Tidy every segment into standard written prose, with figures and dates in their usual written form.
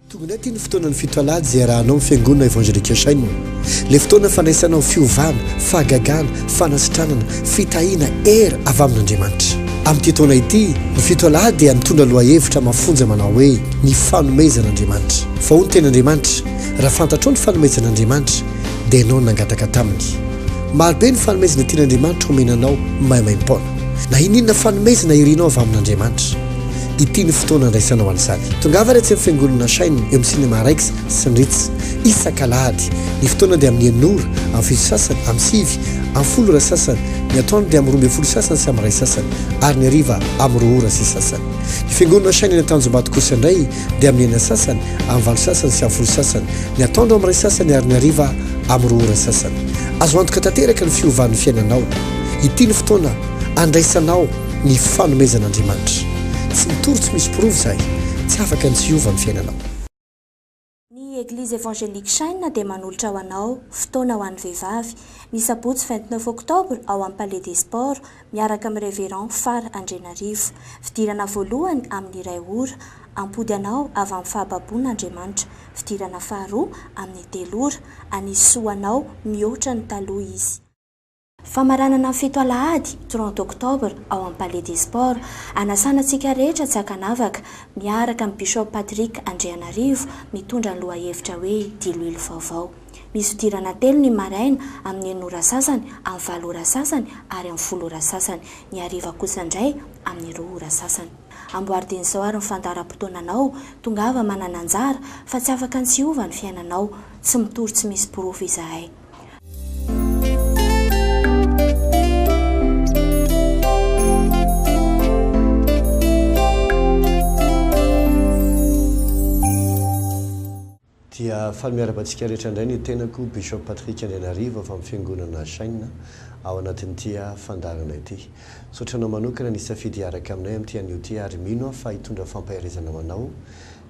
tongony ty ny fotoana ny fito alady zay rahanao ny fiangonana evangelika saina le fotoana fandraisanao fiovana fahagagana fanasitranana fitahiana era avy amin'Andriamanitra amin'ity taona ity ny fito alady dia mitondra loha-hevitra mafonja manao hoe ny fanomezan'Andriamanitra fa hoy ny ten'Andriamanitra raha fantatrao ny fanomezan'Andriamanitra dia ianao nangataka taminy marobe ny fanomezana tian'Andriamanitra omenanao maimaim-poana na ininona fanomezana irinao avy amin'Andriamanitra ity ny fotoana andraisanao an'izany tongava rehetra ny fiangonana saina eo amin'ny sinema Rex sy ny Ritz isan-kalahady ny fotoana dia amin'ny enora amin'ny fito sasany amin'ny sivy amin'ny folo ora sasany ny atoandro dia amin'ny roa ambin'ny folo sasany sy amin'ny ray sasany ary ny hariva amin'ny roa ora sy sasany ny fiangonana saina ny Tanjombato kosa indray dia amin'ny enina sasany amin'ny valo sasany sy amin'ny folo sasany ny atoandro amin'ny ray sasany ary ny hariva amin'ny roa ora sasany azo antoka tanteraka ny fiovan'ny fiainanao ity ny fotoana andraisanao ny fanomezan'Andriamanitra tsy mitory tsy misy pirovo zahay tsy afaka ny tsy hiova ny fiainanao. Ny Église évangélique Saina dia manolotra ho anao fotoana ho an'ny vehivavy ny sabotsy 29 octobre ao amin'ny Palais des Sports miaraka amin'ny révérend Fara Andrenarivo fidirana voalohany amin'ny iray ora ampody anao avy amin'ny fahababoan'Andriamanitra fidirana faharoa amin'ny 3 ora anisy soanao mihoatra ny taloha izy. Famaranana fito alahady 30 octobre ao amin'ny Palais des Sports anasanantsika rehetra tsy hakanavaka miaraka amin'ny Bishop Patrick Andrianarivo mitondra ny loha-hevitra hoe diloilo vaovao misy fidirana telo ny maraina amin'ny 9 ora sasany amin'ny 7 ora sasany ary amin'ny 10 ora sasany ny hariva kosa indray amin'ny 2 ora sasany amboaridin'izao ary ny fandaharam-potoananao tongava manana anjara fa tsy afaka ny tsy hiova ny fiainanao tsy mitory tsy misy pirovo izahay. dia falmiarabantsika rehetra indray ny tenako Bishop Patrick Andrianarivo avy amin'ny fiangonana Saina ao anatin'ity fandarana ity sotranao manokana ny safidy araka aminay amin'ity anio ity ary mino fa hitondra fampaherezana manao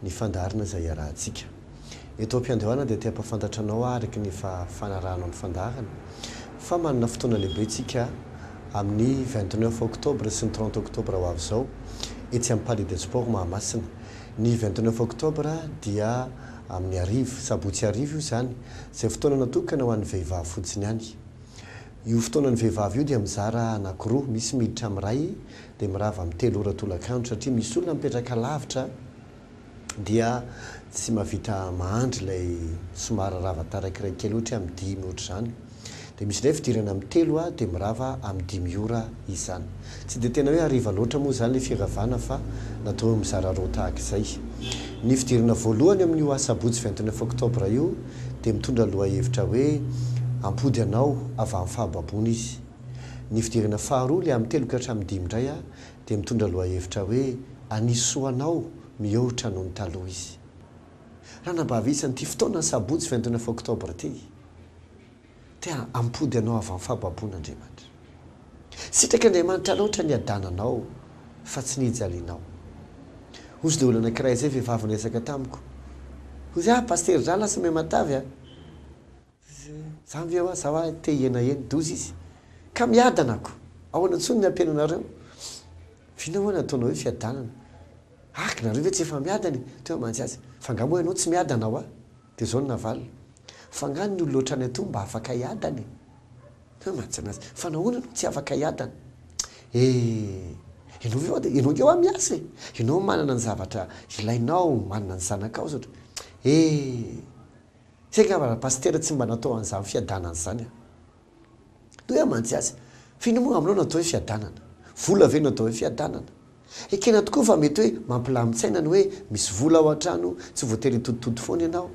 ny fandarana izay iarahantsika eto am-piandohana dia te-hampafantatra araky ny fanarahana amin'ny fandarana fa manana fotoana lehibe tsika amin'ny 29 octobre sy ny 30 octobre ho avy izao etsy amin'ny Palais des Sports Mahamasina ny 29 octobre dia amin'ny arivo sabotsy arivo io zany izay fotoana natokana ho an'ny vehivavy fotsiny ihany io fotoanan'ny vehivavy io dia mizara anankiroa misy miditra amin'ny ray dia mirava amin'ny 3 ora tolakandro satria misy olona mipetraka lavitra dia tsy mahavita mahandry ilay somary ravataraka iray kely ohatra amin'ny 10 ohatra izany dia misy ilay fidirana amin'ny 3 dia mirava amin'ny 10 ora izany tsy dia tena hoe hariva loatra moa izany ilay firavana fa natao mizara roa tahaka izay ny fidirana voalohany amin'io sabotsy 29 octobre io dia mitondra loha-hevitra hoe ampody anao avy amin'ny fahababoana izy ny fidirana faharoa ilay amin'ny 3 ka hatramin'ny 5 indray dia mitondra loha-hevitra hoe anisy soanao mihoatra noho ny taloha izy raha nabavisan'ity fotoana sabotsy 29 octobre ity tia ampody anao avy amin'ny fahababoan'Andriamanitra sitraka Andriamanitra loatra ny adananao fa tsy nijalianao ozy dia olona anankiray izay vehivavy niresaka tamiko ozy paster zah lasa me matavy zany ve zaho te hiena eny dozy izy ka miadanako ahoana ntsony ny ampiananareo finahoana ataonao hoe fiadanana nareo ve tsy efa miadany teo mantsy azy fa nga moa ianao tsy miadana ao dia zao ny navalina fa ngany ny olona ohatrany ato mba afaka hiadany mantsy anazy fa nahoana no tsy afaka hiadana ianao nge miasa ianao manana ny zavatra ilainao manana ny zanakao zatra zay ngava pastera tsy mba natao an'izany fiadanana izany hoe mantsy azy fa ino moa aminao natao hoe fiadanana vola ve natao hoe fiadanana ekena tokoa fa mety hoe mampilamin-tsainany hoe misy vola ao an-trano tsy voatery hitoditody foana ianao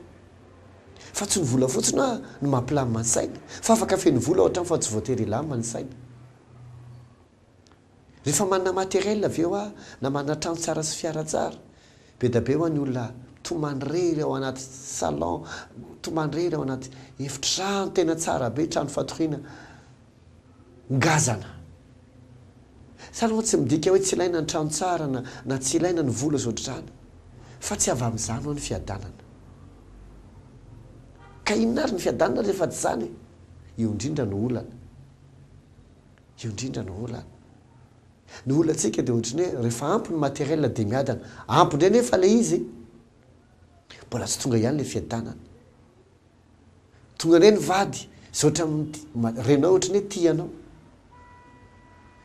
fa tsy ny vola fotsiny no mampilamina ny saina fa afaka feno vola ao an-trano fa tsy voatery ilamina ny saina rehefa manana materiel avy eo na manana trano tsara sy fiara tsara be da be ho any olona tomandrery ao anaty salon tomandrery ao anaty efitrano tena tsara be trano fatoriana ngazana saloha tsy midika hoe tsy ilaina ny trano tsara na tsy ilaina ny vola zotrany fa tsy avy amin'izany ho ny fiadanana ka inona ary ny fiadanana rehefa tsy zany io indrindra no olana io indrindra no olana ny olontsika dia ohatrany hoe rehefa ampy ny materiel dia miadana ampy indray nefa le izy mbola tsy tonga ihany le fiadanana tonga reny vady za ohatra renao ohatra ny hoe tianao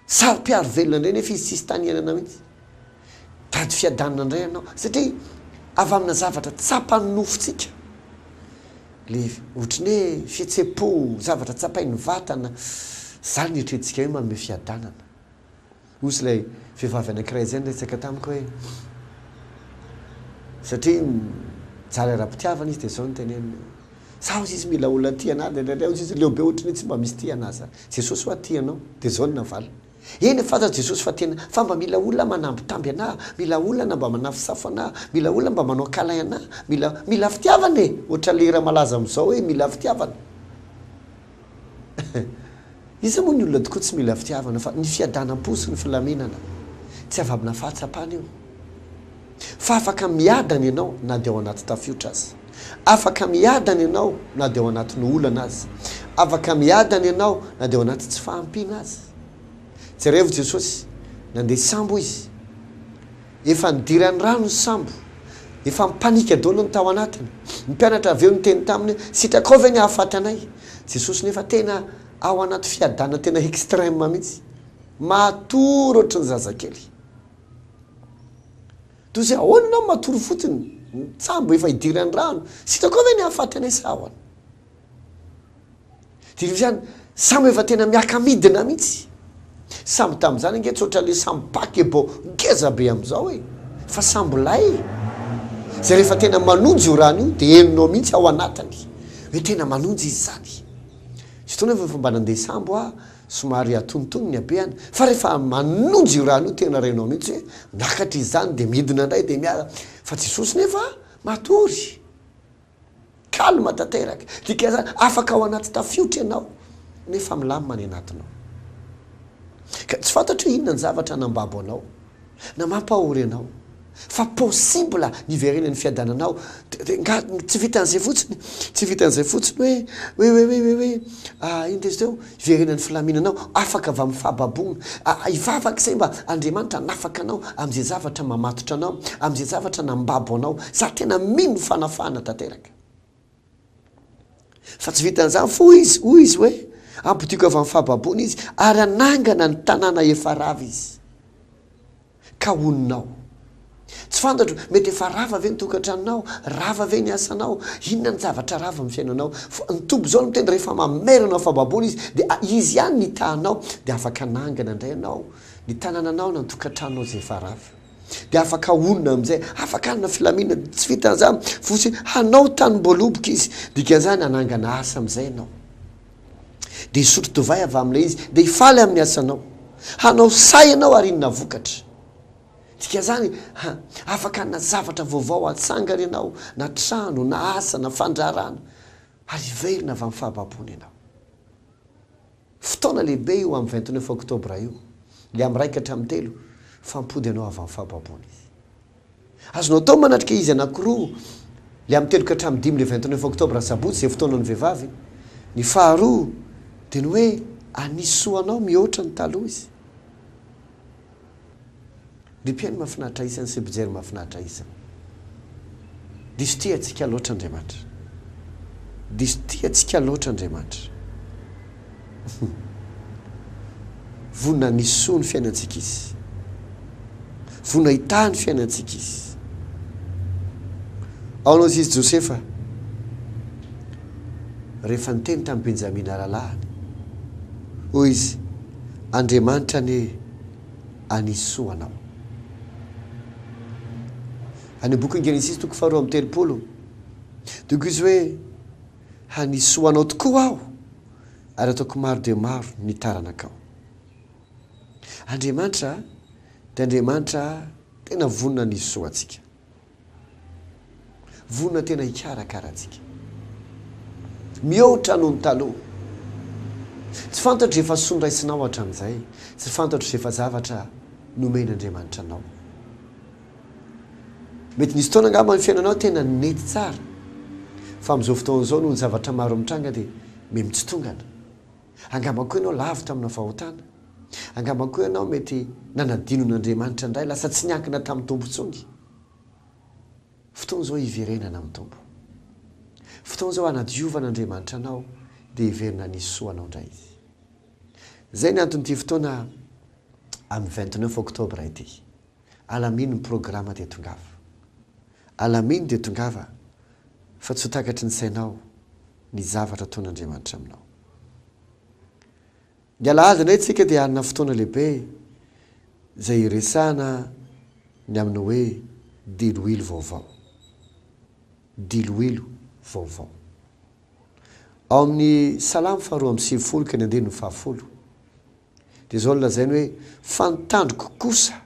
sary mpiaro velona indray nefa izy tsisy tanianana mihitsy tady fiadanana indray ianao satria avy amina zavatra tsapany nofotsika le ohatra ny hoe fihetsepo zavatra tsapain'ny vatana zany eritretintsika hoe manome fiadanana osy ilay vehivavy anankiray zay nresaka tamiko hoe satria jara ara-pitiavana izy dia zao noteneniny sao izy mila olona tia anazy ndraindray izy leobe ohatra ny tsy mba misy tia anazy Jesosy ho atianao dia zao ninavalina eny fantatra Jesosy fa tena fa mba mila olona manambitamby anahy mila olona mba manafisafo anahy mila olona mba manao kalay anahy mila fitiavana e ohatra lera malaza am'izao hoe mila fitiavana izy moa ny olona tokoa tsy mila fitiavana fa ny fiadanam-po sy ny filaminana tsy avy amina fahatsapana io fa afaka miadana ianao na dia ao anaty tafiotra azy afaka miadana ianao na dia ao anaty ny olana azy afaka miadana ianao na dia ao anaty tsy fahampiana azy jerevo Jesosy nandeha sambo izy efa nidirany rano ny sambo efa mipanika daholo ny tao anatiny ny mpianatra aveo ny teny taminy sitraka ao ve ny hahafaty anay Jesosy nefa tena ao anaty fiadana tena extrême mihitsy matory ohatry ny zazakely toy izay ahoana anao matory fotsiny sambo efa hidirany rano sitraka ao ve ny hahafaty anay sa ahoana dia zany sambo efa tena miaka-midina mihitsy sambo tamin'izany ange tsy ohatra le sambo pakebo ngeza be amin'izao e fa sambo lay zay rehefa tena manonjy io rano io dia heninao mihitsy ao anatiny hoe tena manonjy izy zany sy tona efa mba nandeha sambo somary atonotony ny abeany fa rehefa manonjy io rano io tena renao mihitsy hoe miakatra izy zany dia midina indray dia miara fa Jesosy nefa matory kalma tanteraka dika zany afaka ao anaty tafiotra ianao nefa milamina any anatinao ka tsy fantatra hoe inona ny zavatra nambabo anao na mampahory anao fa possible niverenany fiadananao nga tsy vitan'izay fotsiny tsy vitan'izay fotsiny hoe ino de izy teo iverenany filaminanao afaka avy amin'ny fahababona ivavaka izay mba Andriamanitra nafaka anao amin'izay zavatra mamatotra anao amin'izay zavatra nambabo anao za tena mino fanafana tanteraka fa tsy vitan'izany fo izy hoy izy hoe ampotiko avy amin'ny fahababona izy ary anangana ny tanàna efa rava izy ka honinao tsy fantatro mety efa rava ve ny tokantranonao rava ve ny asanao inona ny zavatra rava amin'ny fiainanao ny tombo zao no mitendry rehefa mamerina fahababona izy dia izy ihany ny tahanao dia afaka anangana indray anao ny tanànanao na ny tokantranonao zay efa rava dia afaka honina amin'izay afaka anina filaminana tsy vitan'izany fosy hanao tany-boaloboka izy dikan'izany anangana asa amin'izay ianao dia hisotro tovay avy amin'ilay izy dia hifaly amin'ny asanao hanao say ianao ary inona vokatra dika zany afaka na zavatra vaovao atsangana ianao na trano na asa na fandrarana ary hiverina avy amin'ny fahababona ianao fotoana lehibe io amin'ny 29 oktobra io le amin'ny raika hatramin'ny 3 fampody ianao avy amin'ny fahababona izy azonao atao manatrika izy anankiroa le amin'ny 3 ka hatramin'ny 5 le 29 oktobra sabotsy zay fotoana ny vehivavy ny faharoa dia ny hoe anisoanao mihoatra ny taloha izy ry mpiaino mahafinaritra isany sy mpijery mahafinaritra isany diso tia antsika loatra Andriamanitra diso tia antsika loatra Andriamanitra vonina nisoa ny fiainantsika izy vonina hita ny fiainantsika izy ao anao izy Josefa rehefa niteny tamin'ny Benjamina lalahany hoy izy Andriamanitra ny anisoanao any boky Genesis toko 2:30 toko izy hoe hanisoanao tokoa aho ary ataoko maro dia maro ny taranakao Andriamanitra dia Andriamanitra tena vonina nisoantsika vonina tena hikarakaratsika mihoatra noho ny taloha tsy fantatro efa sondraisinao hatramin'izay tsy fantatro efa zavatra nomen'Andriamanitra anao mety nisy fotoana angamba ny fiainanao tena nety tsara fa amin'izao fotoan'izao noho ny zavatra maro mitranga dia memitsitongana angamba koa ianao lavo tamina fahotana angamba koa ianao mety nanadinon'Andriamanitra indray lasa tsy niankina tamin'ny tompontsony fotoana zao iverenana amin'ny tompo, fotoana zao anadiovan'Andriamanitra anao dia iverina nisy soanao indray izy. Zay ny anton'ity fotoana amin'ny 29 octobre ity, alaminy ny programa dia tongava, alaminy dia tongava, fa tsy ho takatry ny sainao ny zavatra ataon'Andriamanitra aminao. Ny alahady indray tsika dia alina fotoana lehibe izay iresahana ny amin'ny hoe diloilo vaovao, diloilo vaovao. Ao amin'ny salamo faharoa amby sivifolo ka ny andininy fahafolo dia zao lazainy hoe fantandroko kosa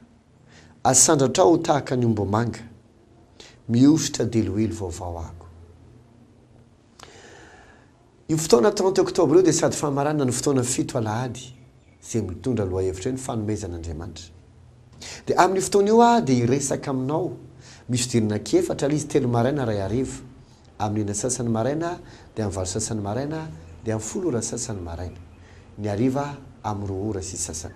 asandratrao tahaka ny ombomanga, miositra diloilo vaovao ako. Io fotoana 30 octobre io dia sady famaranana ny fotoana 7 alahady izay mitondra loha hevitra hoe ny fanomezan'Andriamanitra. Dia amin'ny fotoana io dia iresaka aminao misy dirina anki-efatra izy 3 maraina 2 hariva, amin'ny 9 sasany maraina dia amin'ny 8 sasany maraina dia amin'ny 10 ora sasany maraina, ny hariva amin'ny 2 ora sy sasany.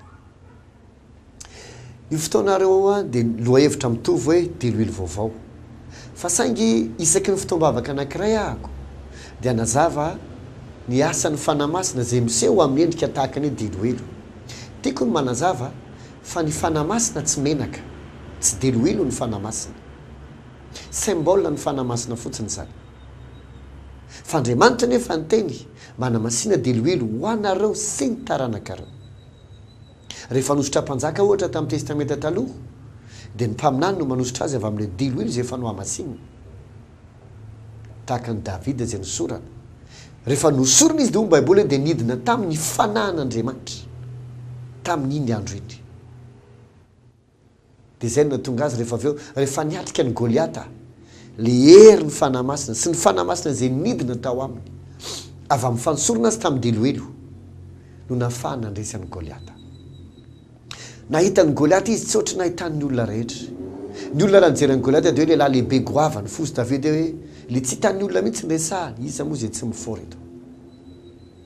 Io fotoanareo dia loha hevitra mitovy hoe diloilo vaovao, fa saingy isaky ny fotoam-bavaka anankiray ahako dia nazava ny asan'ny fanamasina izay miseho amin'ny endrika tahaka ny diloilo. Tiako ny manazava fa ny fanamasina tsy menaka, tsy diloilo ny fanamasina, symbole ny fanamasina fotsiny zany. Fa Andriamanitra nefa nyteny manamasina diloilo ho anareo sy ny taranakareo. Rehefa nositra mpanjaka ohatra tamin'ny testamenta taloha dia ny mpaminany no manositra azy avy amin'ilay diloilo izay efa nohamasinina, tahaka ny Davida izay nosorana. Rehefa nosorana izy dia ny Baiboly dia nidina tamin'ny fanahin'Andriamanitra tamin'iny andro iny. Dia izay no tonga azy rehefa niatrika ny Goliata, le hery ny fanamasina sy ny fanamasina izay nidina tao aminy avy amin'ny fansorana azy tamin'ny diloilo no nafahana andresan'ny Goliata. Nahitany Goliata izy tsy ohatry nahitany olona rehetra. Ny olona raha nijery ny Goliata dia hoe lehilahy lehibe goavana fosy Davida hoe le tsy hitan'ny olona mihitsy ny resahany, iza moa izay tsy mifory eto.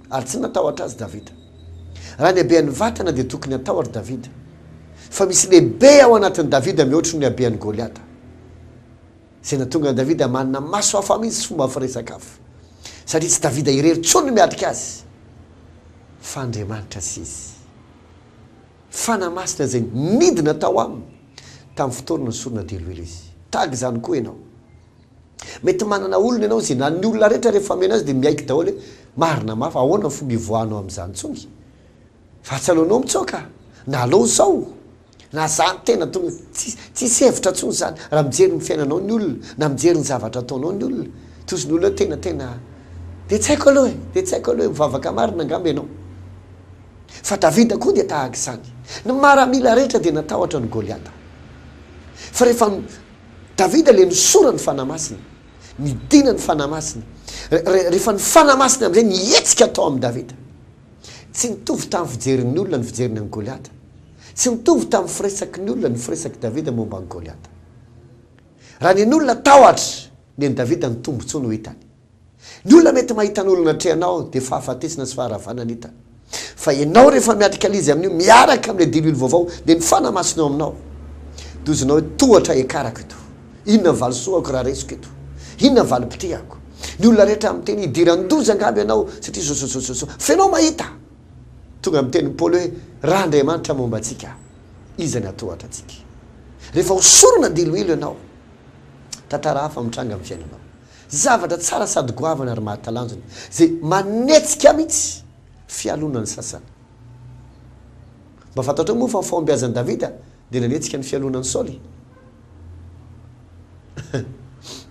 Ary tsy natahotra azy Davida. Raha ny habean'ny vatana dia tokony atahotra Davida. Fa misy lehibe ao anatin'ny Davida mihoatra ny habean'ny Goliata. Izay nahatonga Davida manana maso hafa mihitsy fomba firesaka hafa. Satria tsy Davida irery tsony miatrika azy, fa Andriamanitra sy izy. Fanamasina izay nidina tao aminy tamin'ny fotoana nosorana diloilo izy. Tahaka izany koa ianao. Mety manana olona ianao izay na ny olona rehetra rehefa mena azy dia miaiky daholo hoe marina mafy, ahoana ny fomba ivoahanao amin'izany tsony. Fa tsy aleonao mitsoaka, na aleo sao, na zany tena tonga tsisy hevitra tsony zany. Raha mijery ny fiainanao ny olona, na mijery ny zavatra ataonao ny olona, toy ny olona tena dia tsy haiko aloha dia tsy haiko aloha mivavaka marina angamba ianao. Fa Davida koa dia tahaka izany. Ny maramila rehetra dia natahotra ny Goliata. Fa rehefa Davida le nisora ny fanamasina, nidina ny fanamasina, rehefa ny fanamasina amin'izay nietsika tao amin'ny Davida, tsy nitovy tamin'ny fijerin'ny olona ny fijerin'ny an'i Goliata, tsy nitovy tamin'ny firesaky ny olona ny firesaky Davida momba an'i Goliata. Raha ny olona tahotra, ny an'i Davida ny tombontsoa no hitany. Ny olona mety mahita ny olona trehanao dia fahafatesina sy faharavana ny hitany. Fa ianao rehefa miatrika alizy amin'io miaraka amin'ilay diloilo vaovao dia ny fanamasinao aminao. Dozinao hoe tohatra ekarako ito, inona valosoako raha resiko ito, inona valopitiako. Ny olona rehetra amin'ny teny idiran-doza angamba ianao satria sososososo fenao mahita. Tonga amin'ny teny Paoly hoe raha Andriamanitra momba antsika, iza ny atohatra antsika. Rehefa hosorona diloilo ianao, tantara hafa mitranga amin'ny fiainanao. Zavatra tsara sady goavana ary mahatalanjona izay manetsika mihitsy fialonany sasany. Mba fantatra moa fa fahombiazan'i Davida dia nanetsika ny fialonan'ny Saoly.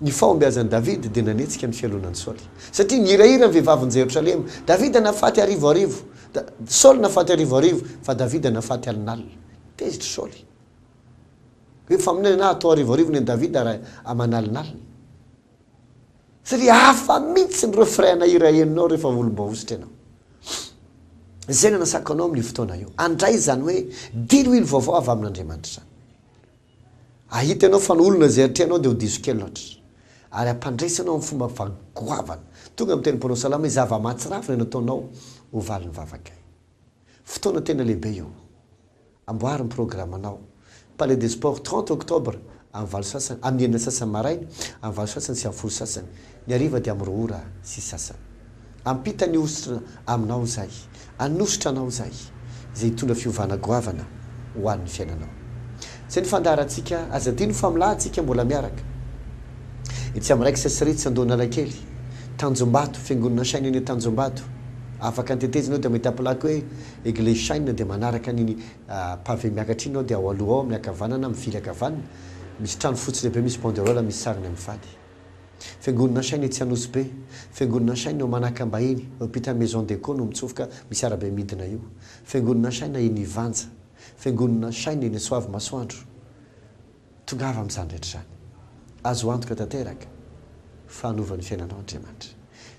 Ny fahombiazan'i Davida dia nanetsika ny fialonan'ny Saoly. Satria nihirahira ny vehivavy Jerosalema. Davida nafaty arivoarivo, Saoly nafaty arivoarivo, fa Davida nafaty alinalina. Tezitra Saoly. Hoe fa aminay na atao arivoarivo ny Davida raha amanalinalina. Satria hafa mihitsy ny refrain hirahirinao rehefa volombaositra ianao. Izay nanasako anao amin'ny fotoana io. Andray zany hoe diloilo vaovao avy amin'Andriamanitra. Ahita ianao fa ny olona izay atrehanao dia ho diso kely loatra. Ary ampandraisanao amin'ny fomba vagoavana. Tonga amin'ny teny mpanao salama hoe zava-mahatsirafina no ataonao ho valiny vavaka. Fotoana tena lehibe io. Amboary ny programanao. Palais des Sports 30 octobre amin'ny valo sasany amin'ny enina sasany maraina amin'ny valo sasany sy amin'ny folo sasany ny ariva dia amin'ny roa ora sy sasany ampita ny ositra aminao zay anositra anao zay hitondra fiovana goavana ho an'ny fiainanao zay ny fandarantsika azadino familahntsika mbola miaraka itsy amin'ny raiky sasiritsy andonalakely tanjombato fiangonana saina eny tanjombato afaka antetezinao dia mahitapilaky hoe église saina dia manaraka niny pavé miakatra inao dia ao aloha ao amin'ny akavanana mivily akavanana misy trano fotsy lehibe misy banderola misy sariny amin'ny fady fiangonana saina tsy anosy be fiangonana saina manaka mbahiny hôpital maison déco no mitsofoka misy arabe midina io fiangonana saina eny Ivanja fiangonana saina eny Soavy Masoandro tongava amin'izany rehetra zany azo antoka tanteraka fahanovan'ny fiainanao Andriamanitra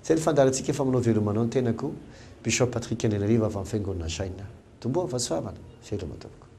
zay ny fandarantsika efa manao velomanao ny tenako Bishop Patrick Ndelariva avy amin'ny fiangonana saina tomboa vasoavana veloma tompoko